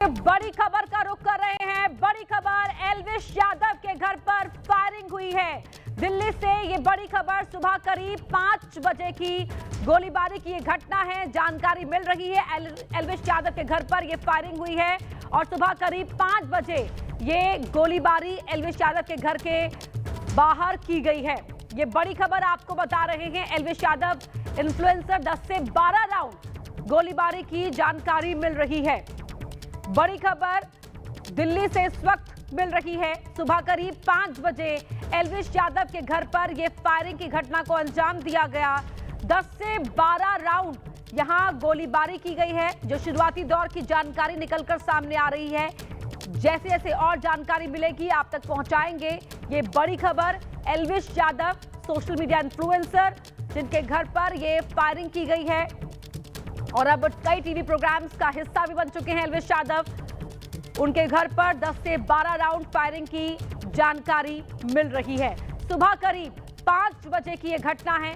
बड़ी खबर का रुख कर रहे हैं। बड़ी खबर, एल्विश यादव के घर पर फायरिंग हुई है। दिल्ली से ये बड़ी खबर, सुबह करीब 5 बजे की गोलीबारी की ये घटना है। जानकारी मिल रही है एल्विश यादव के घर पर ये फायरिंग हुई है और सुबह करीब 5 बजे ये गोलीबारी एल्विश यादव के घर के बाहर की गई है। ये बड़ी खबर आपको बता रहे हैं। एल्विश यादव इन्फ्लुएंसर 10 से 12 राउंड गोलीबारी की जानकारी मिल रही है। बड़ी खबर दिल्ली से इस वक्त मिल रही है। सुबह करीब 5 बजे एल्विश यादव के घर पर यह फायरिंग की घटना को अंजाम दिया गया। 10 से 12 राउंड यहां गोलीबारी की गई है। जो शुरुआती दौर की जानकारी निकलकर सामने आ रही है, जैसे जैसे और जानकारी मिलेगी आप तक पहुंचाएंगे। ये बड़ी खबर, Elvish Yadav social media influencer जिनके घर पर यह फायरिंग की गई है और अब कई टीवी प्रोग्राम्स का हिस्सा भी बन चुके हैं एल्विश यादव। उनके घर पर 10 से 12 राउंड फायरिंग की जानकारी मिल रही है। सुबह करीब 5 बजे की यह घटना है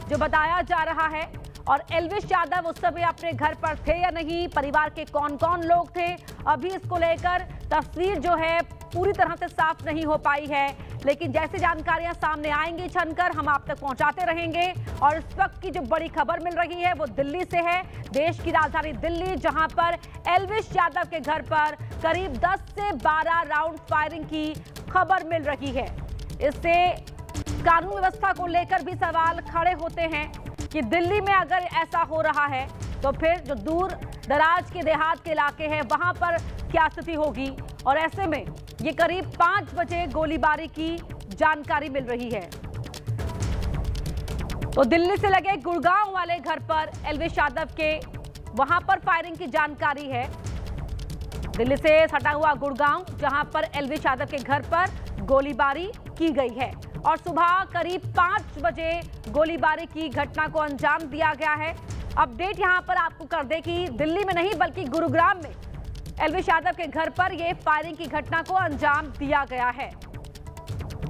जो बताया जा रहा है। और एल्विश यादव उस समय अपने घर पर थे या नहीं, परिवार के कौन कौन लोग थे, अभी इसको लेकर तस्वीर जो है पूरी तरह से साफ नहीं हो पाई है। लेकिन जैसे जानकारियां सामने आएंगी छनकर हम आप तक पहुंचाते रहेंगे। और इस वक्त की जो बड़ी खबर मिल रही है वो दिल्ली से है, देश की राजधानी दिल्ली, जहां पर एल्विश यादव के घर पर करीब 10 से 12 राउंड फायरिंग की खबर मिल रही है। इससे कानून व्यवस्था को लेकर भी सवाल खड़े होते हैं कि दिल्ली में अगर ऐसा हो रहा है तो फिर जो दूर दराज के देहात के इलाके हैं वहां पर क्या स्थिति होगी। और ऐसे में ये करीब 5 बजे गोलीबारी की जानकारी मिल रही है। तो दिल्ली से लगे गुड़गांव वाले घर पर एल्विश यादव के वहां पर फायरिंग की जानकारी है। दिल्ली से सटा हुआ गुड़गांव, जहां पर एल्विश यादव के घर पर गोलीबारी की गई है और सुबह करीब 5 बजे गोलीबारी की घटना को अंजाम दिया गया है। अपडेट यहां पर आपको कर दें कि दिल्ली में नहीं बल्कि गुरुग्राम में एल्विश यादव के घर पर यह फायरिंग की घटना को अंजाम दिया गया है।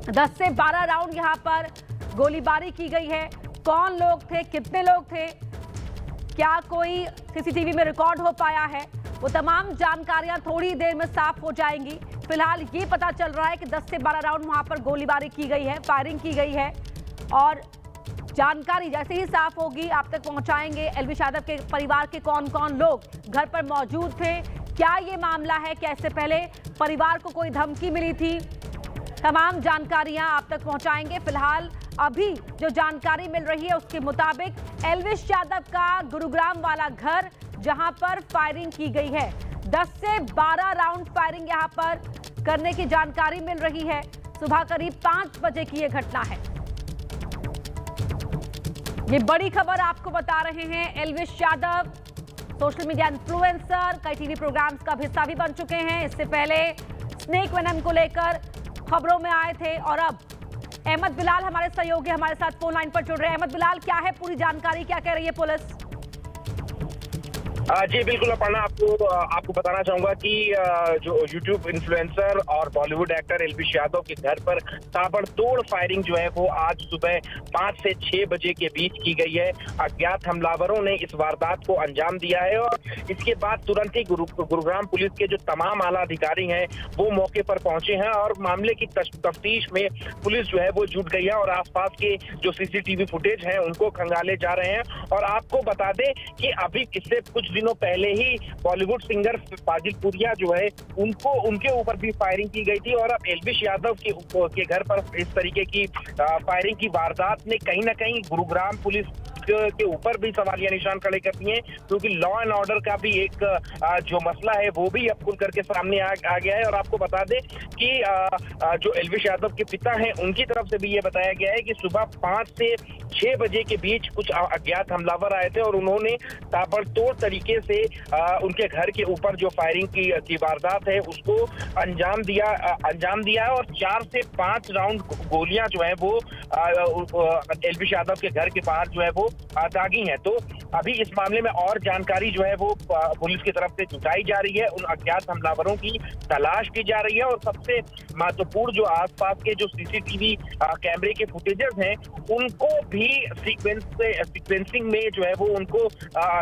10 से 12 राउंड यहां पर गोलीबारी की गई है। कौन लोग थे, कितने लोग थे, क्या कोई सीसीटीवी में रिकॉर्ड हो पाया है, वो तमाम जानकारियां थोड़ी देर में साफ हो जाएंगी। फिलहाल ये पता चल रहा है कि 10 से 12 राउंड वहां पर गोलीबारी की गई है, फायरिंग की गई है। और जानकारी जैसे ही साफ होगी आप तक पहुंचाएंगे। एल्विश यादव के परिवार के कौन कौन लोग घर पर मौजूद थे, क्या ये मामला है, क्या इससे पहले परिवार को कोई धमकी मिली थी, तमाम जानकारियां आप तक पहुंचाएंगे। फिलहाल अभी जो जानकारी मिल रही है उसके मुताबिक एल्विश यादव का गुरुग्राम वाला घर, जहां पर फायरिंग की गई है, 10 से 12 राउंड फायरिंग यहां पर करने की जानकारी मिल रही है। सुबह करीब 5 बजे की यह घटना है। ये बड़ी खबर आपको बता रहे हैं। Elvish Yadav social media influencer, कई टीवी प्रोग्राम्स का हिस्सा भी बन चुके हैं। इससे पहले स्नेक वेनम को लेकर खबरों में आए थे। और अब अहमद बिलाल हमारे सहयोगी हमारे साथ फोन लाइन पर जुड़ रहे हैं। अहमद बिलाल, क्या है पूरी जानकारी, क्या कह रही है पुलिस? जी बिल्कुल अपर्णा, आपको बताना चाहूंगा कि जो यूट्यूब इन्फ्लुएंसर और बॉलीवुड एक्टर एल्विश यादव के घर पर ताबड़तोड़ फायरिंग जो है वो आज सुबह 5 से 6 बजे के बीच की गई है। अज्ञात हमलावरों ने इस वारदात को अंजाम दिया है और इसके बाद तुरंत ही गुरुग्राम पुलिस के जो तमाम आला अधिकारी हैं वो मौके पर पहुंचे हैं और मामले की तफ्तीश में पुलिस जो है वो जुट गई है और आसपास के जो सीसीटीवी फुटेज है उनको खंगाले जा रहे हैं। और आपको बता दें कि अभी इससे कुछ दिनों पहले ही बॉलीवुड सिंगर फाजिल पुरिया जो है उनके ऊपर भी फायरिंग की गई थी। और अब एल्विश यादव के घर पर इस तरीके की फायरिंग की वारदात ने कहीं ना कहीं गुरुग्राम पुलिस के ऊपर भी सवालिया निशान खड़े कर दिए, क्योंकि लॉ एंड ऑर्डर का भी एक जो मसला है वो भी अब खुल करके सामने आ गया है। और आपको बता दें कि जो एल्विश यादव के पिता हैं उनकी तरफ से भी ये बताया गया है कि सुबह 5 से 6 बजे के बीच कुछ अज्ञात हमलावर आए थे और उन्होंने ताबड़तोड़ तरीके से उनके घर के ऊपर जो फायरिंग की वारदात है उसको अंजाम दिया है। और 4 से 5 राउंड गोलियां जो है वो एल्विश यादव के घर के बाहर जो है वो दागी हैं। तो अभी इस मामले में और जानकारी जो है वो पुलिस की तरफ से जुटाई जा रही है, उन अज्ञात हमलावरों की तलाश की जा रही है और सबसे महत्वपूर्ण जो आसपास के जो सीसीटीवी कैमरे के फुटेजेस हैं उनको भी सीक्वेंसिंग में जो है वो उनको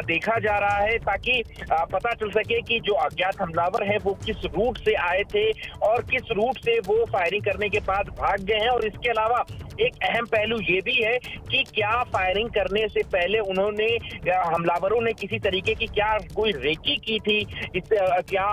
देखा जा रहा है, ताकि पता चल सके कि जो अज्ञात हमलावर हैं वो किस रूट से आए थे और किस रूट से वो फायरिंग करने के बाद भाग गए हैं। और इसके अलावा एक अहम पहलू ये भी है कि क्या फायरिंग करने से पहले उन्होंने हमलावरों ने किसी तरीके की क्या कोई रेकी की थी, क्या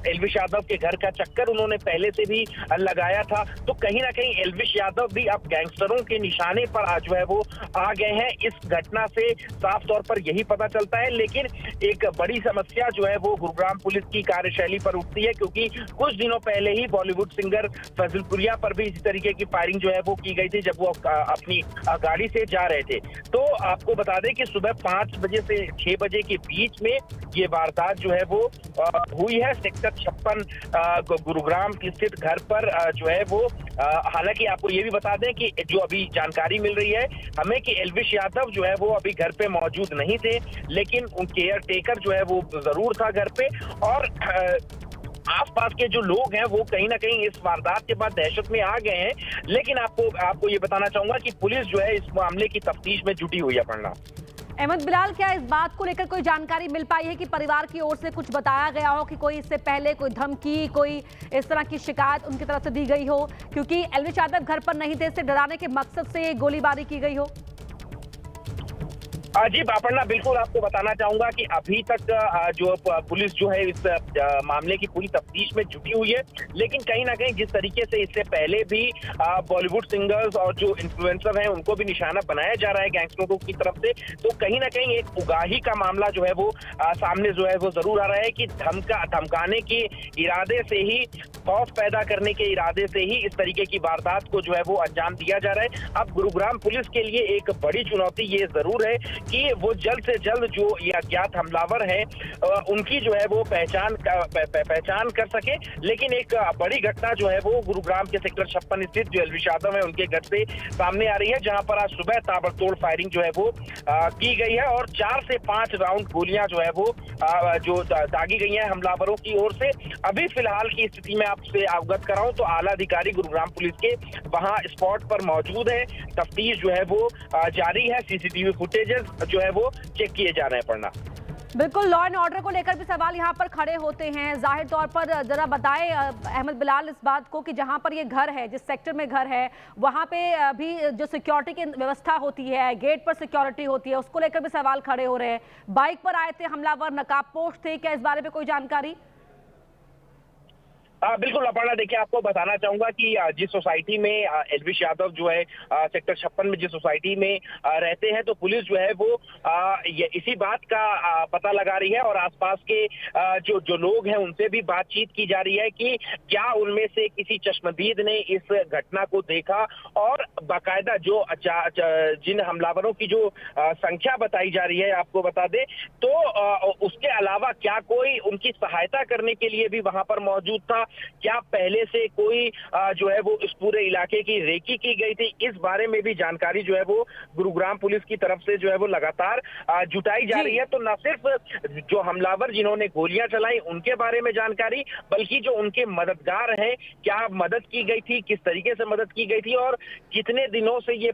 एल्विश यादव के घर का चक्कर उन्होंने पहले से भी लगाया था। तो कहीं ना कहीं एल्विश यादव भी अब गैंगस्टरों के निशाने पर आज जो है वो आ गए हैं। इस घटना से साफ तौर पर यही पता चलता है। लेकिन एक बड़ी समस्या जो है वो गुरुग्राम पुलिस की कार्यशैली पर उठती है, क्योंकि कुछ दिनों पहले ही बॉलीवुड सिंगर फैजलपुरिया पर भी इसी तरीके की फायरिंग जो है वो की गई थी जब वो अपनी गाड़ी से जा रहे थे। तो आपको बता दें कि सुबह 5 बजे से 6 बजे के बीच में ये वारदात जो है वो हुई है सेक्टर 56 गुरुग्राम स्थित घर पर जो है वो। हालांकि आपको ये भी बता दें कि जो अभी जानकारी मिल रही है हमें कि एल्विश यादव जो है वो अभी घर पे मौजूद नहीं थे, लेकिन उन केयर टेकर जो है वो जरूर था घर पे। और आसपास के जो लोग हैं वो कहीं ना कहीं इस वारदात के बाद दहशत में आ गए हैं। लेकिन आपको ये बताना चाहूंगा कि पुलिस जो है इस मामले की तफ्तीश में जुटी हुई है। पढ़ना अहमद बिलाल, क्या इस बात को लेकर कोई जानकारी मिल पाई है कि परिवार की ओर से कुछ बताया गया हो कि कोई इससे पहले कोई धमकी, कोई इस तरह की शिकायत उनकी तरफ से दी गई हो, क्योंकि एल्विश यादव घर पर नहीं थे, इससे डराने के मकसद से गोलीबारी की गई हो? जी बापन्ना, बिल्कुल आपको बताना चाहूंगा कि अभी तक जो पुलिस जो है इस मामले की पूरी तफ्तीश में जुटी हुई है। लेकिन कहीं ना कहीं जिस तरीके से इससे पहले भी बॉलीवुड सिंगर्स और जो इन्फ्लुएंसर हैं उनको भी निशाना बनाया जा रहा है गैंगस्टरों की तरफ से, तो कहीं ना कहीं एक उगाही का मामला जो है वो सामने जो है वो जरूर आ रहा है कि धमकाने के इरादे से ही, खौफ पैदा करने के इरादे से ही इस तरीके की वारदात को जो है वो अंजाम दिया जा रहा है। अब गुरुग्राम पुलिस के लिए एक बड़ी चुनौती ये जरूर है कि वो जल्द से जल्द जो ये अज्ञात हमलावर हैं उनकी जो है वो पहचान कर सके। लेकिन एक बड़ी घटना जो है वो गुरुग्राम के सेक्टर 56 स्थित जो एल्विश यादव है उनके घर से सामने आ रही है, जहां पर आज सुबह ताबड़तोड़ फायरिंग जो है वो की गई है और 4 से 5 राउंड गोलियां जो है वो जो दागी गई हैं हमलावरों की ओर से। अभी फिलहाल की स्थिति में आपसे अवगत कराऊं तो आला अधिकारी गुरुग्राम पुलिस के वहां स्पॉट पर मौजूद है। तफ्तीश जो है वो जारी है, सीसीटीवी फुटेजेस जो है वो चेक किए जा रहे हैं। पढ़ना बिल्कुल, लॉ एंड ऑर्डर को लेकर भी सवाल यहाँ पर खड़े होते हैं। जाहिर तौर पर जरा बताएं अहमद बिलाल इस बात को कि जहाँ पर ये घर है, जिस सेक्टर में घर है, वहाँ पे भी जो सिक्योरिटी की व्यवस्था होती है, गेट पर सिक्योरिटी होती है, उसको लेकर भी सवाल खड़े हो रहे हैं। बाइक पर आए थे हमलावर, नकाबपोश थे, क्या इस बारे में कोई जानकारी? बिल्कुल अपर्णा, देखिए आपको बताना चाहूंगा कि जिस सोसाइटी में एल्विश यादव जो है सेक्टर 56 में जिस सोसाइटी में रहते हैं, तो पुलिस जो है वो इसी बात का पता लगा रही है और आसपास के जो लोग हैं उनसे भी बातचीत की जा रही है कि क्या उनमें से किसी चश्मदीद ने इस घटना को देखा और बाकायदा जो जिन हमलावरों की जो संख्या बताई जा रही है आपको बता दें, तो उसके अलावा क्या कोई उनकी सहायता करने के लिए भी वहां पर मौजूद था, क्या पहले से कोई जो है वो इस पूरे इलाके की रेकी की गई थी, इस बारे में भी जानकारी जो है वो गुरुग्राम पुलिस की तरफ से जो है वो लगातार जुटाई जा रही है। तो न सिर्फ जो हमलावर जिन्होंने गोलियां चलाई उनके बारे में जानकारी, बल्कि जो उनके मददगार हैं, क्या मदद की गई थी, किस तरीके से मदद की गई थी और कितने दिनों से ये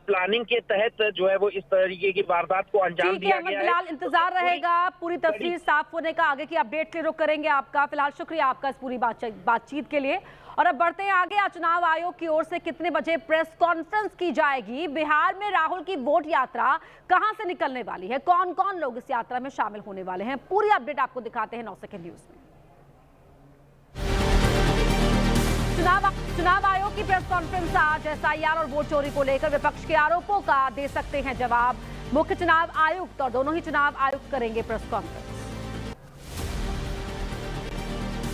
प्लानिंग के तहत जो है वो इस तरीके की वारदात को अंजाम दिया गया है। फिलहाल इंतजार रहेगा पूरी तस्वीर साफ होने का, आगे की अपडेट के लिए रुख करेंगे आपका। फिलहाल शुक्रिया आपका इस पूरी बातचीत के लिए। और अब बढ़ते हैं आगे। आज चुनाव आयोग की ओर से कितने बजे प्रेस कॉन्फ्रेंस की जाएगी? बिहार में राहुल की वोट यात्रा कहां से निकलने वाली है? कौन कौन लोग इस यात्रा में शामिल होने वाले हैं? पूरी अपडेट आपको दिखाते हैं 9 सेकंड न्यूज में। चुनाव आयोग की प्रेस कॉन्फ्रेंस आज एसआईआर और वोट चोरी को लेकर विपक्ष के आरोपों का दे सकते हैं जवाब। मुख्य चुनाव आयुक्त और दोनों ही चुनाव आयुक्त करेंगे प्रेस कॉन्फ्रेंस।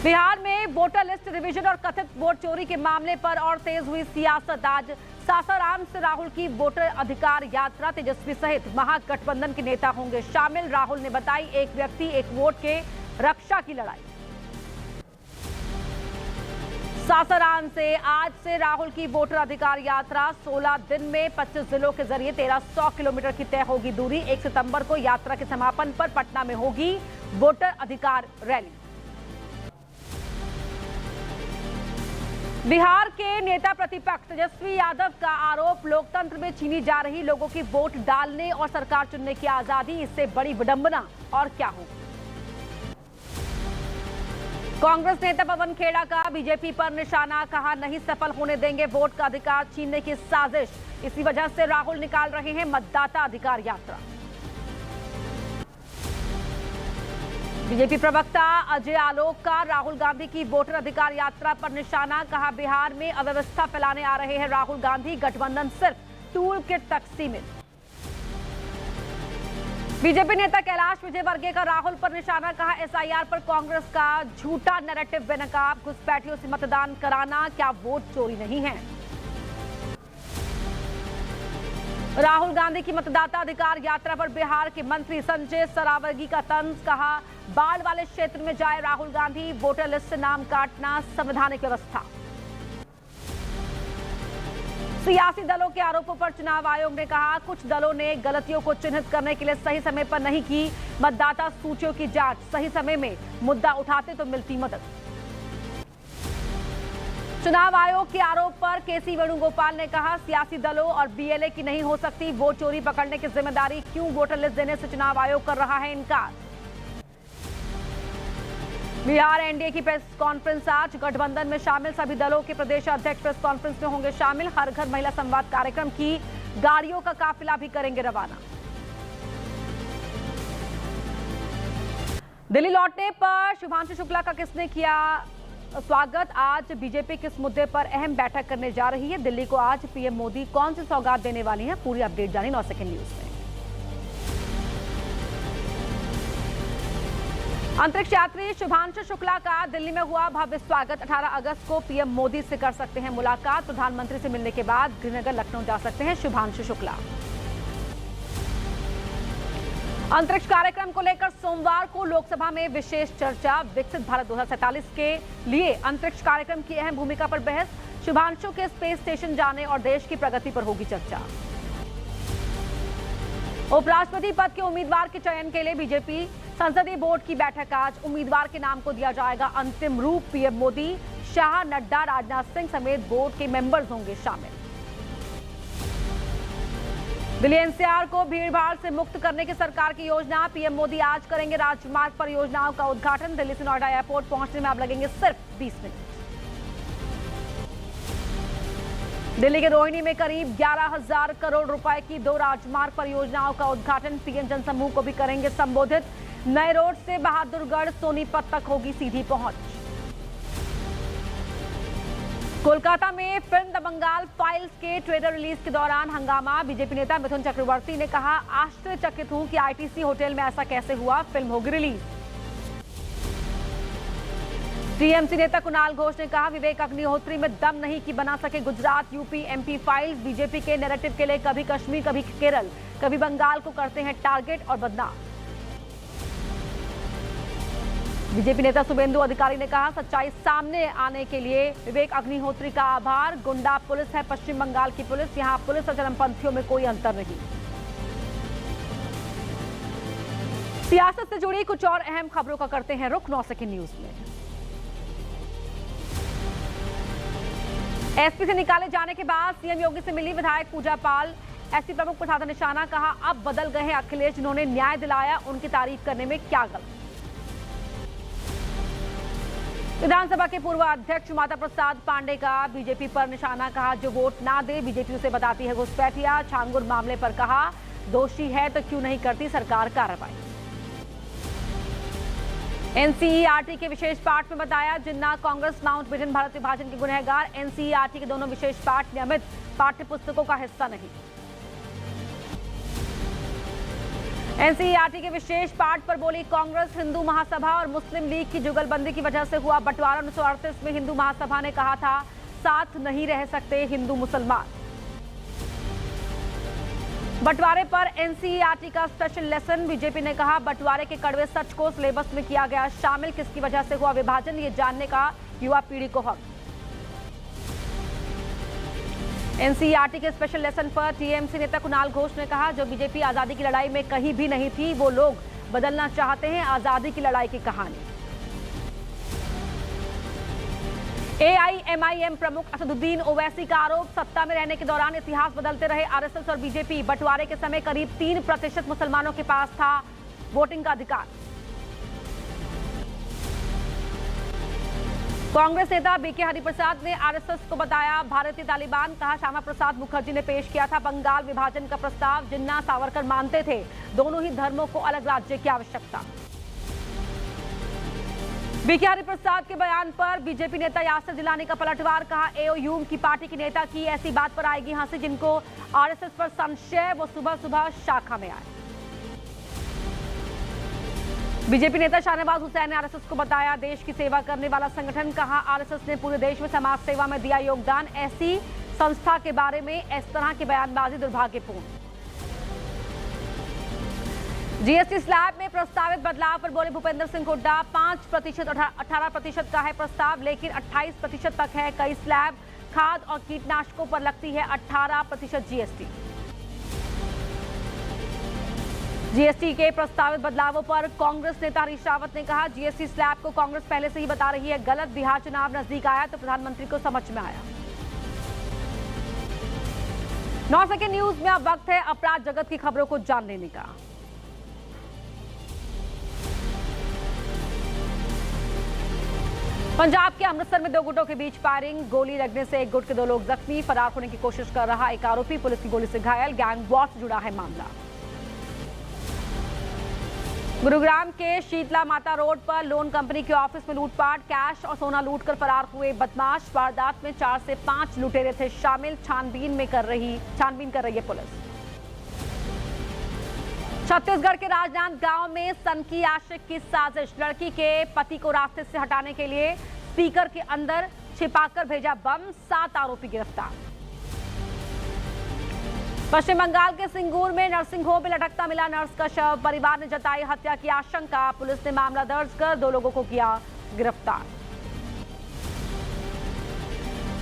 बिहार में वोटर लिस्ट रिवीजन और कथित वोट चोरी के मामले पर और तेज हुई सियासत। आज सासाराम से राहुल की वोटर अधिकार यात्रा, तेजस्वी सहित महागठबंधन के नेता होंगे शामिल। राहुल ने बताई एक व्यक्ति एक वोट के रक्षा की लड़ाई। सासाराम से आज से राहुल की वोटर अधिकार यात्रा 16 दिन में 25 जिलों के जरिए 1300 किलोमीटर की तय होगी दूरी। 1 सितंबर को यात्रा के समापन पर पटना में होगी वोटर अधिकार रैली। बिहार के नेता प्रतिपक्ष तेजस्वी यादव का आरोप, लोकतंत्र में छीनी जा रही लोगों की वोट डालने और सरकार चुनने की आजादी, इससे बड़ी विडंबना और क्या हो। कांग्रेस नेता पवन खेड़ा का बीजेपी पर निशाना, कहा नहीं सफल होने देंगे वोट का अधिकार छीनने की साजिश, इसी वजह से राहुल निकाल रहे हैं मतदाता अधिकार यात्रा। बीजेपी प्रवक्ता अजय आलोक का राहुल गांधी की वोटर अधिकार यात्रा पर निशाना, कहा बिहार में अव्यवस्था फैलाने आ रहे हैं राहुल गांधी, गठबंधन सिर्फ टूल किट तक सीमित। बीजेपी नेता कैलाश विजयवर्गीय का राहुल पर निशाना, कहा एसआईआर पर कांग्रेस का झूठा नैरेटिव बेनकाब, घुसपैठियों से मतदान कराना क्या वोट चोरी नहीं है। राहुल गांधी की मतदाता अधिकार यात्रा पर बिहार के मंत्री संजय सरावगी का तंज, कहा बाढ़ वाले क्षेत्र में जाए राहुल गांधी, वोटर लिस्ट से नाम काटना संवैधानिक व्यवस्था। सियासी दलों के आरोपों पर चुनाव आयोग ने कहा कुछ दलों ने गलतियों को चिन्हित करने के लिए सही समय पर नहीं की मतदाता सूचियों की जांच, सही समय में मुद्दा उठाते तो मिलती मदद। चुनाव आयोग के आरोप पर केसी वेणुगोपाल ने कहा सियासी दलों और बीएलए की नहीं हो सकती वोट चोरी पकड़ने की जिम्मेदारी, क्यों वोटर लिस्ट देने से चुनाव आयोग कर रहा है इनकार। बिहार एनडीए की प्रेस कॉन्फ्रेंस आज, गठबंधन में शामिल सभी दलों के प्रदेश अध्यक्ष प्रेस कॉन्फ्रेंस में होंगे शामिल। हर घर महिला संवाद कार्यक्रम की गाड़ियों का काफिला भी करेंगे रवाना। दिल्ली लौटने पर शुभांशु शुक्ला का किसने किया स्वागत, आज बीजेपी किस मुद्दे पर अहम बैठक करने जा रही है। दिल्ली को आज पीएम मोदी कौन सी सौगात देने वाली हैं, पूरी अपडेट जानिए 9 सेकंड न्यूज में। अंतरिक्ष यात्री शुभांशु शुक्ला का दिल्ली में हुआ भव्य स्वागत। 18 अगस्त को पीएम मोदी से कर सकते हैं मुलाकात। प्रधानमंत्री से मिलने के बाद गृहनगर लखनऊ जा सकते हैं शुभांशु शुक्ला। अंतरिक्ष कार्यक्रम को लेकर सोमवार को लोकसभा में विशेष चर्चा, विकसित भारत 2047 के लिए अंतरिक्ष कार्यक्रम की अहम भूमिका पर बहस। शुभांशु के स्पेस स्टेशन जाने और देश की प्रगति पर होगी चर्चा। उपराष्ट्रपति पद के उम्मीदवार के चयन के लिए बीजेपी संसदीय बोर्ड की बैठक आज, उम्मीदवार के नाम को दिया जाएगा अंतिम रूप। पीएम मोदी, शाह, नड्डा, राजनाथ सिंह समेत बोर्ड के मेंबर्स होंगे शामिल। दिल्ली एनसीआर को भीड़भाड़ से मुक्त करने की सरकार की योजना, पीएम मोदी आज करेंगे राजमार्ग परियोजनाओं का उद्घाटन। दिल्ली से नोएडा एयरपोर्ट पहुंचने में अब लगेंगे सिर्फ 20 मिनट। दिल्ली के रोहिणी में करीब 11,000 करोड़ रुपए की 2 राजमार्ग परियोजनाओं का उद्घाटन, पीएम जनसमूह को भी करेंगे संबोधित। नए रोड से बहादुरगढ़ सोनीपत तक होगी सीधी पहुंच। कोलकाता में फिल्म द बंगाल फाइल्स के ट्रेलर रिलीज के दौरान हंगामा, बीजेपी नेता मिथुन चक्रवर्ती ने कहा आश्चर्यचकित हूं कि आईटीसी होटल में ऐसा कैसे हुआ, फिल्म होगी रिलीज। टीएमसी नेता कुणाल घोष ने कहा विवेक अग्निहोत्री में दम नहीं कि बना सके Gujarat UP MP files. BJP के नैरेटिव के लिए कभी कश्मीर, कभी केरल, कभी बंगाल को करते हैं टारगेट और बदनाम। बीजेपी नेता शुभेंदु अधिकारी ने कहा सच्चाई सामने आने के लिए विवेक अग्निहोत्री का आभार। गुंडा पुलिस है पश्चिम बंगाल की पुलिस, यहां पुलिस और चरमपंथियों में कोई अंतर नहीं। सियासत से जुड़ी कुछ और अहम खबरों का करते हैं रुख 9 सेकंड न्यूज में। एसपी से निकाले जाने के बाद सीएम योगी से मिली विधायक पूजा पाल, एसपी प्रमुख पर साधा निशाना, कहा अब बदल गए हैं अखिलेश, जिन्होंने न्याय दिलाया उनकी तारीफ करने में क्या गलत। विधानसभा के पूर्व अध्यक्ष माता प्रसाद पांडे का बीजेपी पर निशाना, कहा जो वोट ना दे बीजेपी उसे बताती है घुसपैठिया। छांगुर मामले पर कहा दोषी है तो क्यों नहीं करती सरकार कार्रवाई। एनसीईआरटी के विशेष पाठ में बताया जिन्ना कांग्रेस माउंटबेटन भारत विभाजन के गुनहगार। एनसीईआरटी के दोनों विशेष पाठ नियमित पाठ्य पुस्तकों का हिस्सा नहीं। एनसीईआरटी के विशेष पाठ पर बोली कांग्रेस, हिंदू महासभा और मुस्लिम लीग की जुगलबंदी की वजह से हुआ बंटवारा। 1938 में हिंदू महासभा ने कहा था साथ नहीं रह सकते हिंदू मुसलमान। बंटवारे पर एनसीईआरटी का स्पेशल लेसन, बीजेपी ने कहा बंटवारे के कड़वे सच को सिलेबस में किया गया शामिल। किसकी वजह से हुआ विभाजन, ये जानने का युवा पीढ़ी को हक। एनसीईआरटी के स्पेशल लेसन पर टीएमसी नेता कुणाल घोष ने कहा, जो बीजेपी आजादी की लड़ाई में कहीं भी नहीं थी, वो लोग बदलना चाहते हैं आजादी की लड़ाई की कहानी। एआईएमआईएम प्रमुख असदुद्दीन ओवैसी का आरोप, सत्ता में रहने के दौरान इतिहास बदलते रहे आरएसएस और बीजेपी। बंटवारे के समय करीब 3% मुसलमानों के पास था वोटिंग का अधिकार। कांग्रेस नेता बीके हरिप्रसाद ने आरएसएस को बताया भारतीय तालिबान। कहा, श्यामा प्रसाद मुखर्जी ने पेश किया था बंगाल विभाजन का प्रस्ताव। जिन्ना सावरकर मानते थे दोनों ही धर्मों को अलग राज्य की आवश्यकता। बीके हरिप्रसाद के बयान पर बीजेपी नेता यासिर जिलानी का पलटवार। कहा, एओयूम की पार्टी के नेता की ऐसी बात पर आएगी हंसी, जिनको आरएसएस पर संशय वो सुबह सुबह शाखा में आए। बीजेपी नेता शाहनवाज हुसैन ने आरएसएस को बताया देश की सेवा करने वाला संगठन। कहा, आरएसएस ने पूरे देश में समाज सेवा में दिया योगदान। ऐसी संस्था के बारे में इस तरह की बयानबाजी दुर्भाग्यपूर्ण। जीएसटी स्लैब में प्रस्तावित बदलाव पर बोले भूपेंद्र सिंह हुड्डा, 5% 18% का है प्रस्ताव, लेकिन 28% तक है। कई स्लैब खाद और कीटनाशकों पर लगती है 18% जीएसटी। जीएसटी के प्रस्तावित बदलावों पर कांग्रेस नेता हरीश रावत ने कहा, जीएसटी स्लैब को कांग्रेस पहले से ही बता रही है गलत। बिहार चुनाव नजदीक आया तो प्रधानमंत्री को समझ में आया। 9 सेकंड न्यूज में अब वक्त है अपराध जगत की खबरों को जान लेने का। पंजाब के अमृतसर में 2 गुटों के बीच फायरिंग। गोली लगने से एक गुट के 2 लोग जख्मी। फरार होने की कोशिश कर रहा एक आरोपी पुलिस की गोली से घायल। गैंग वॉर से जुड़ा है मामला। गुरुग्राम के शीतला माता रोड पर लोन कंपनी के ऑफिस में लूटपाट। कैश और सोना लूटकर फरार हुए बदमाश। वारदात में 4 से 5 लुटेरे थे शामिल। छानबीन कर रही है पुलिस। छत्तीसगढ़ के राजनांद गांव में सनकी आशिक की साजिश। लड़की के पति को रास्ते से हटाने के लिए स्पीकर के अंदर छिपाकर भेजा बम। 7 आरोपी गिरफ्तार। पश्चिम बंगाल के सिंगूर में नर्सिंग होम में लटकता मिला नर्स का शव। परिवार ने जताई हत्या की आशंका। पुलिस ने मामला दर्ज कर 2 लोगों को किया गिरफ्तार।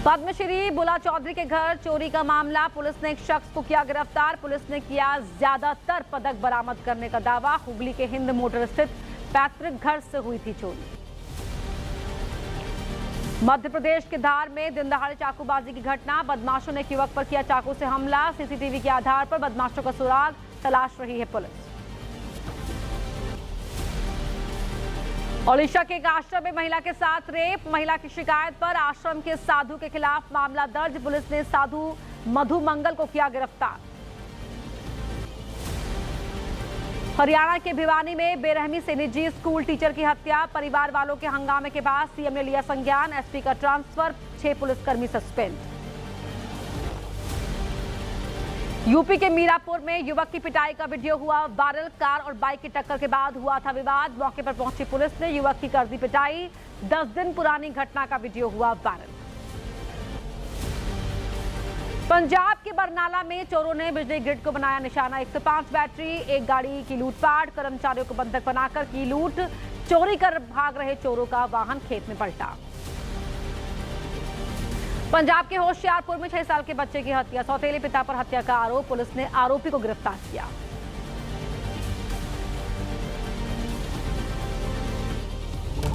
पद्मश्री बुला चौधरी के घर चोरी का मामला। पुलिस ने एक शख्स को किया गिरफ्तार। पुलिस ने किया ज्यादातर पदक बरामद करने का दावा। हुगली के हिंद मोटर स्थित पैतृक घर से हुई थी चोरी। मध्य प्रदेश के धार में दिन दहाड़े चाकूबाजी की घटना। बदमाशों ने एक युवक पर किया चाकू से हमला। सीसीटीवी के आधार पर बदमाशों का सुराग तलाश रही है पुलिस। ओडिशा के एक आश्रम में महिला के साथ रेप। महिला की शिकायत पर आश्रम के साधु के खिलाफ मामला दर्ज। पुलिस ने साधु मधु मंगल को किया गिरफ्तार। हरियाणा के भिवानी में बेरहमी से निजी स्कूल टीचर की हत्या। परिवार वालों के हंगामे के बाद सीएम ने लिया संज्ञान। एसपी का ट्रांसफर। 6 पुलिसकर्मी सस्पेंड। यूपी के मीरापुर में युवक की पिटाई का वीडियो हुआ वायरल। कार और बाइक की टक्कर के बाद हुआ था विवाद। मौके पर पहुंची पुलिस ने युवक की कर दी पिटाई। 10 दिन पुरानी घटना का वीडियो हुआ वायरल। पंजाब के बरनाला में चोरों ने बिजली ग्रिड को बनाया निशाना। 105 बैटरी, एक गाड़ी की लूटपाट। कर्मचारियों को बंधक बनाकर की लूट। चोरी कर भाग रहे चोरों का वाहन खेत में पलटा। पंजाब के होशियारपुर में 6 साल के बच्चे की हत्या। सौतेले पिता पर हत्या का आरोप। पुलिस ने आरोपी को गिरफ्तार किया।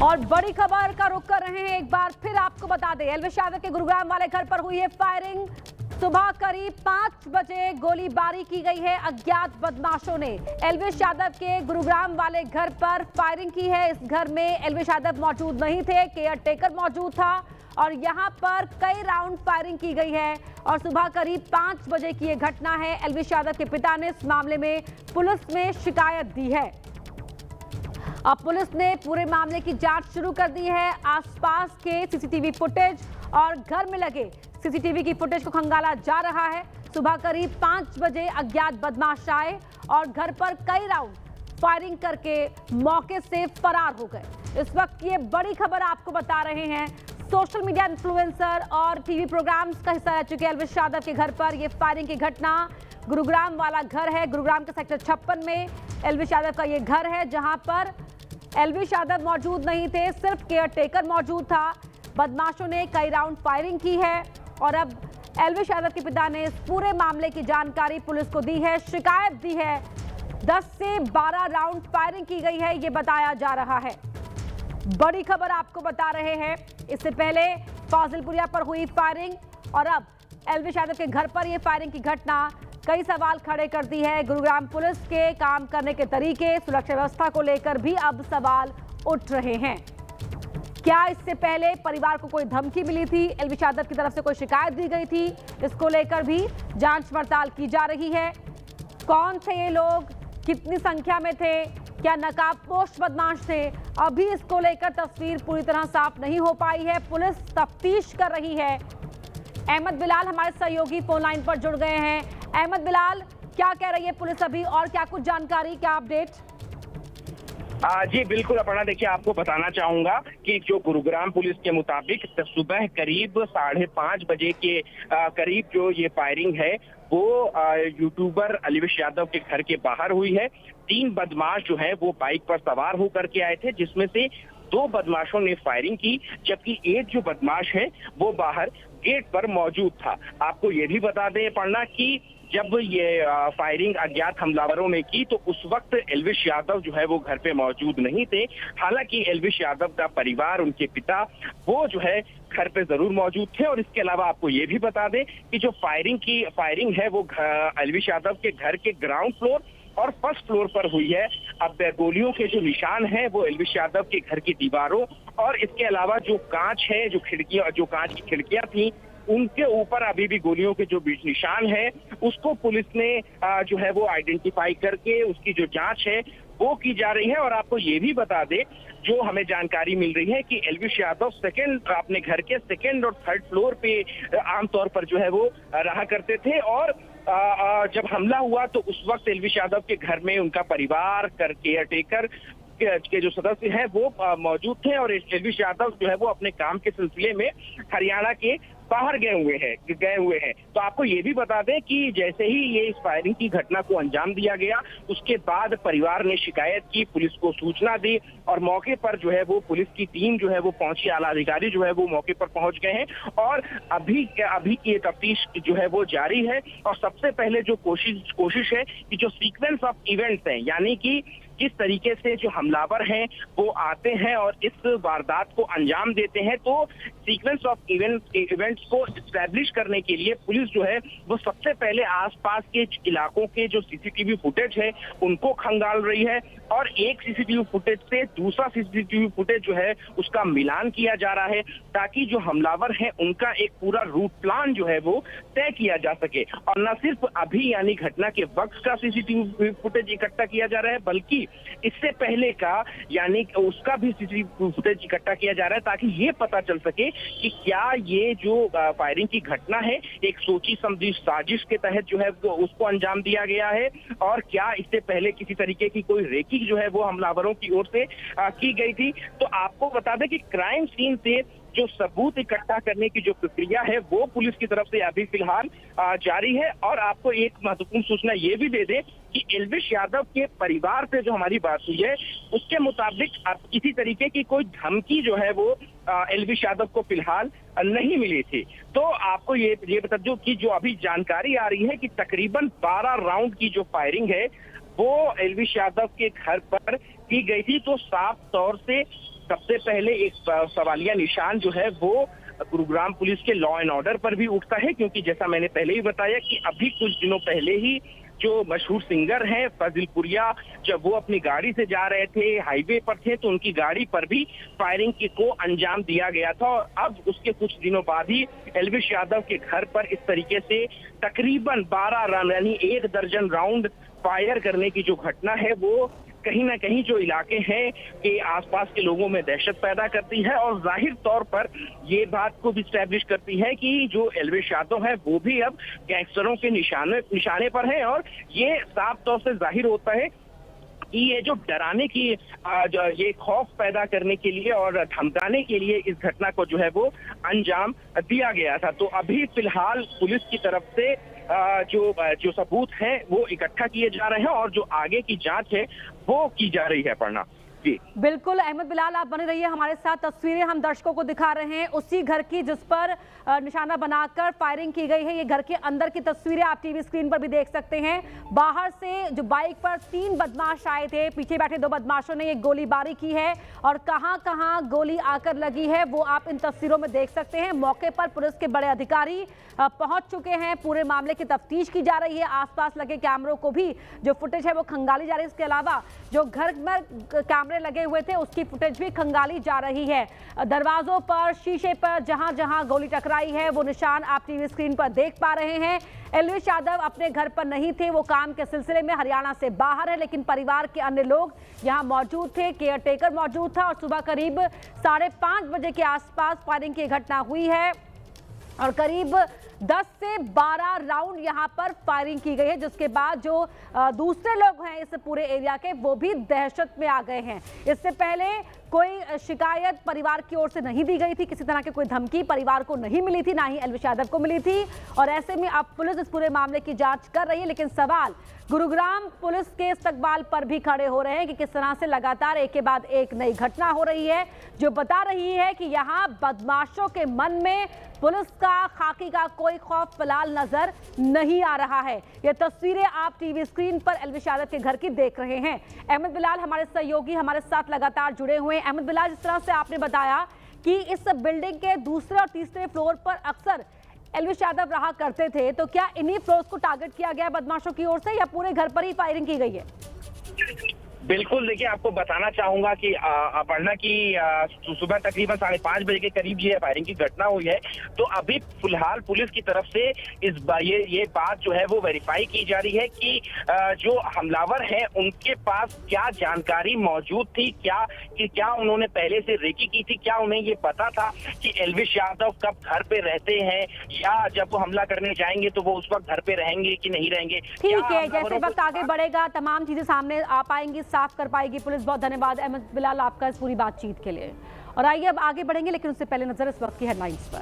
और बड़ी खबर का रुख कर रहे हैं। एक बार फिर आपको बता दें, एल्विश यादव के गुरुग्राम वाले घर पर हुई है फायरिंग। सुबह करीब 5 बजे गोलीबारी की गई है अज्ञात बदमाशों ने। एल्विश यादव के गुरुग्राम वाले घर पर फायरिंग की है। इस घर में एल्विश यादव मौजूद नहीं थे, केयर टेकर मौजूद था और यहां पर कई राउंड फायरिंग की गई है। और सुबह करीब 5 बजे की यह घटना है। एल्विश यादव के पिता ने इस मामले में पुलिस में शिकायत दी है। अब पुलिस ने पूरे मामले की जांच शुरू कर दी है। आसपास के सीसीटीवी फुटेज और घर में लगे सीसीटीवी की फुटेज को खंगाला जा रहा है। सुबह करीब 5 बजे अज्ञात बदमाश आए और घर पर कई राउंड फायरिंग करके मौके से फरार हो गए। इस वक्त ये बड़ी खबर आपको बता रहे हैं। सोशल मीडिया इन्फ्लुएंसर और टीवी प्रोग्राम्स का हिस्सा रह चुके एल्विश यादव के घर पर यह फायरिंग की घटना। गुरुग्राम वाला घर है। गुरुग्राम के सेक्टर 56 में एल्विश यादव का ये घर है, जहां पर एल्विश यादव मौजूद नहीं थे, सिर्फ केयर टेकर मौजूद था। बदमाशों ने कई राउंड फायरिंग की है और अब एल्विश यादव के पिता ने इस पूरे मामले की जानकारी पुलिस को दी है, शिकायत दी है। 10 से 12 राउंड फायरिंग की गई है, ये बताया जा रहा है। बड़ी खबर आपको बता रहे हैं, इससे पहले फाजिलपुरिया पर हुई फायरिंग और अब एल्विश यादव के घर पर यह फायरिंग की घटना कई सवाल खड़े करती है। गुरुग्राम पुलिस के काम करने के तरीके, सुरक्षा व्यवस्था को लेकर भी अब सवाल उठ रहे हैं। क्या इससे पहले परिवार को कोई धमकी मिली थी, एल्विश यादव की तरफ से कोई शिकायत दी गई थी, इसको लेकर भी जांच पड़ताल की जा रही है। कौन थे ये लोग, कितनी संख्या में थे, क्या नकाबपोश बदमाश थे, अभी इसको लेकर तस्वीर पूरी तरह साफ नहीं हो पाई है। पुलिस तफ्तीश कर रही है। अहमद बिलाल हमारे सहयोगी फोन लाइन पर जुड़ गए हैं। अहमद बिलाल, क्या कह रही है पुलिस अभी और क्या कुछ जानकारी, क्या अपडेट? जी बिल्कुल अपर्णा, देखिए आपको बताना चाहूंगा कि जो गुरुग्राम पुलिस के मुताबिक सुबह करीब 5:30 बजे के करीब जो ये फायरिंग है वो यूट्यूबर एल्विश यादव के घर के बाहर हुई है। 3 बदमाश जो है वो बाइक पर सवार होकर के आए थे, जिसमें से 2 बदमाशों ने फायरिंग की, जबकि एक जो बदमाश है वो बाहर गेट पर मौजूद था। आपको ये भी बता दें पढ़ना कि जब ये फायरिंग अज्ञात हमलावरों ने की तो उस वक्त एल्विश यादव जो है वो घर पे मौजूद नहीं थे। हालांकि एल्विश यादव का परिवार, उनके पिता, वो जो है घर पे जरूर मौजूद थे। और इसके अलावा आपको ये भी बता दें कि जो फायरिंग है वो एल्विश यादव के घर के ग्राउंड फ्लोर और फर्स्ट फ्लोर पर हुई है। अब गोलियों के जो निशान हैं वो एल्विश यादव के घर की दीवारों और इसके अलावा जो कांच है, जो कांच की खिड़कियां थी, उनके ऊपर अभी भी गोलियों के जो बीच निशान है उसको पुलिस ने जो है वो आइडेंटिफाई करके उसकी जो जांच है वो की जा रही है। और आपको ये भी बता दे, जो हमें जानकारी मिल रही है कि एल्विश यादव अपने घर के 2nd और 3rd फ्लोर पे आमतौर पर जो है वो रहा करते थे। और जब हमला हुआ तो उस वक्त एल्विश यादव के घर में उनका परिवार, केयर टेकर के जो सदस्य हैं वो मौजूद थे। और एल्विश यादव जो है वो अपने काम के सिलसिले में हरियाणा के बाहर गए हुए हैं। तो आपको ये भी बता दें कि जैसे ही ये इस फायरिंग की घटना को अंजाम दिया गया उसके बाद परिवार ने शिकायत की, पुलिस को सूचना दी और मौके पर जो है वो पुलिस की टीम जो है वो पहुंची, आला अधिकारी जो है वो मौके पर पहुंच गए हैं। और अभी की ये तफ्तीश जो है वो जारी है। और सबसे पहले जो कोशिश है कि जो सीक्वेंस ऑफ इवेंट्स हैं, यानी कि किस तरीके से जो हमलावर हैं वो आते हैं और इस वारदात को अंजाम देते हैं, तो सीक्वेंस ऑफ इवेंट्स को एस्टैब्लिश करने के लिए पुलिस जो है वो सबसे पहले आसपास के इलाकों के जो सीसीटीवी फुटेज है उनको खंगाल रही है। और एक सीसीटीवी फुटेज से दूसरा सीसीटीवी फुटेज जो है उसका मिलान किया जा रहा है, ताकि जो हमलावर हैं उनका एक पूरा रूट प्लान जो है वो तय किया जा सके। और न सिर्फ अभी यानी घटना के वक्त का सीसीटीवी फुटेज इकट्ठा किया जा रहा है, बल्कि इससे पहले का यानी उसका भी सीसीटीवी फुटेज इकट्ठा किया जा रहा है, ताकि ये पता चल सके कि क्या ये जो फायरिंग की घटना है एक सोची समझी साजिश के तहत जो है उसको अंजाम दिया गया है, और क्या इससे पहले किसी तरीके की कोई रेकी जो है वो हमलावरों की ओर से की गई थी। तो आपको बता दें कि क्राइम सीन से जो सबूत इकट्ठा करने की जो प्रक्रिया है वो पुलिस की तरफ से अभी फिलहाल जारी है। और आपको एक महत्वपूर्ण सूचना ये भी दे दें कि एल्विश यादव के परिवार से जो हमारी बात हुई है उसके मुताबिक किसी तरीके की कोई धमकी जो है वो एल्विश यादव को फिलहाल नहीं मिली थी। तो आपको ये बता दूं कि जो अभी जानकारी आ रही है कि तकरीबन 12 राउंड की जो फायरिंग है वो एल्विश यादव के घर पर की गई थी। तो साफ तौर से सबसे पहले एक सवालिया निशान जो है वो गुरुग्राम पुलिस के लॉ एंड ऑर्डर पर भी उठता है, क्योंकि जैसा मैंने पहले ही बताया कि अभी कुछ दिनों पहले ही जो मशहूर सिंगर हैं फाजिलपुरिया, जब वो अपनी गाड़ी से जा रहे थे, हाईवे पर थे, तो उनकी गाड़ी पर भी फायरिंग को अंजाम दिया गया था। और अब उसके कुछ दिनों बाद ही एल्विश यादव के घर पर इस तरीके से तकरीबन 12 राउंड यानी 1 दर्जन राउंड फायर करने की जो घटना है वो कहीं ना कहीं जो इलाके हैं के आसपास के लोगों में दहशत पैदा करती है। और जाहिर तौर पर ये बात को भी स्टैब्लिश करती है कि जो एल्विश यादव है वो भी अब गैंगस्टरों के निशाने पर है। और ये साफ तौर से जाहिर होता है कि ये जो डराने की ये खौफ पैदा करने के लिए और धमकाने के लिए इस घटना को जो है वो अंजाम दिया गया था। तो अभी फिलहाल पुलिस की तरफ से जो सबूत हैं वो इकट्ठा किए जा रहे हैं और जो आगे की जांच है वो की जा रही है। पढ़ना जी बिल्कुल अहमद बिलाल, आप बने रहिए हमारे साथ। तस्वीरें हम दर्शकों को दिखा रहे हैं उसी घर की जिस पर निशाना बनाकर फायरिंग की गई है। ये घर के अंदर की तस्वीरें आप टीवी स्क्रीन पर भी देख सकते हैं। बाहर से जो बाइक पर 3 बदमाश आए थे, पीछे बैठे 2 बदमाशों ने ये गोलीबारी की है और कहां कहां गोली आकर लगी है वो आप इन तस्वीरों में देख सकते हैं। मौके पर पुलिस के बड़े अधिकारी पहुंच चुके हैं। पूरे मामले की तफ्तीश की जा रही है। आसपास लगे कैमरों को भी जो फुटेज है वो खंगाली जा रही है। इसके अलावा जो घर में कैमरे लगे हुए थे उसकी फुटेज भी खंगाली जा रही है। दरवाजों पर, शीशे पर जहां जहां गोली टकराई है वो निशान आप टीवी स्क्रीन पर देख पा रहे हैं। एल्विश यादव अपने घर पर नहीं थे, वो काम के सिलसिले में हरियाणा से बाहर है, लेकिन परिवार के अन्य लोग यहां मौजूद थे। केयरटेकर मौजूद था और सुबह करीब 5:30 बजे के आसपास फायरिंग की घटना हुई है और करीब 10 से 12 राउंड यहां पर फायरिंग की गई है, जिसके बाद जो दूसरे लोग हैं इस पूरे एरिया के वो भी दहशत में आ गए हैं। इससे पहले कोई शिकायत परिवार की ओर से नहीं दी गई थी, किसी तरह की कोई धमकी परिवार को नहीं मिली थी, ना ही एल्विश यादव को मिली थी। और ऐसे में अब पुलिस इस पूरे मामले की जांच कर रही है, लेकिन सवाल गुरुग्राम पुलिस के इस्तकबाल पर भी खड़े हो रहे हैं कि किस तरह से लगातार एक के बाद एक नई घटना हो रही है जो बता रही है कि यहाँ बदमाशों के मन में पुलिस का, खाकी का कोई खौफ फिलहाल नजर नहीं आ रहा है। ये तस्वीरें आप टीवी स्क्रीन पर एल्विश यादव के घर की देख रहे हैं। अहमद बिलाल हमारे सहयोगी हमारे साथ लगातार जुड़े हुए हैं। अहमद बिलाल, जिस तरह से आपने बताया कि इस बिल्डिंग के दूसरे और तीसरे फ्लोर पर अक्सर एल्विश यादव रहा करते थे, तो क्या इन्हीं फ्लोर्स को टारगेट किया गया बदमाशों की ओर से या पूरे घर पर ही फायरिंग की गई है? बिल्कुल, देखिए आपको बताना चाहूंगा कि अपर्णा की सुबह तकरीबन 5:30 बजे के करीब ये फायरिंग की घटना हुई है। तो अभी फिलहाल पुलिस की तरफ से ये बात जो है वो वेरीफाई की जा रही है कि जो हमलावर हैं उनके पास क्या जानकारी मौजूद थी, क्या उन्होंने पहले से रेकी की थी, क्या उन्हें ये पता था कि एल्विश यादव कब घर पे रहते हैं या जब वो हमला करने जाएंगे तो वो उस वक्त घर पे रहेंगे कि नहीं रहेंगे। ठीक है, जैसे वक्त आगे बढ़ेगा तमाम चीजें सामने आ पाएंगी, साफ कर पाएगी पुलिस। बहुत धन्यवाद अहमद बिलाल आपका इस पूरी बातचीत के लिए। और आइए अब आगे बढ़ेंगे, लेकिन उससे पहले नजर इस वक्त की हेडलाइंस पर।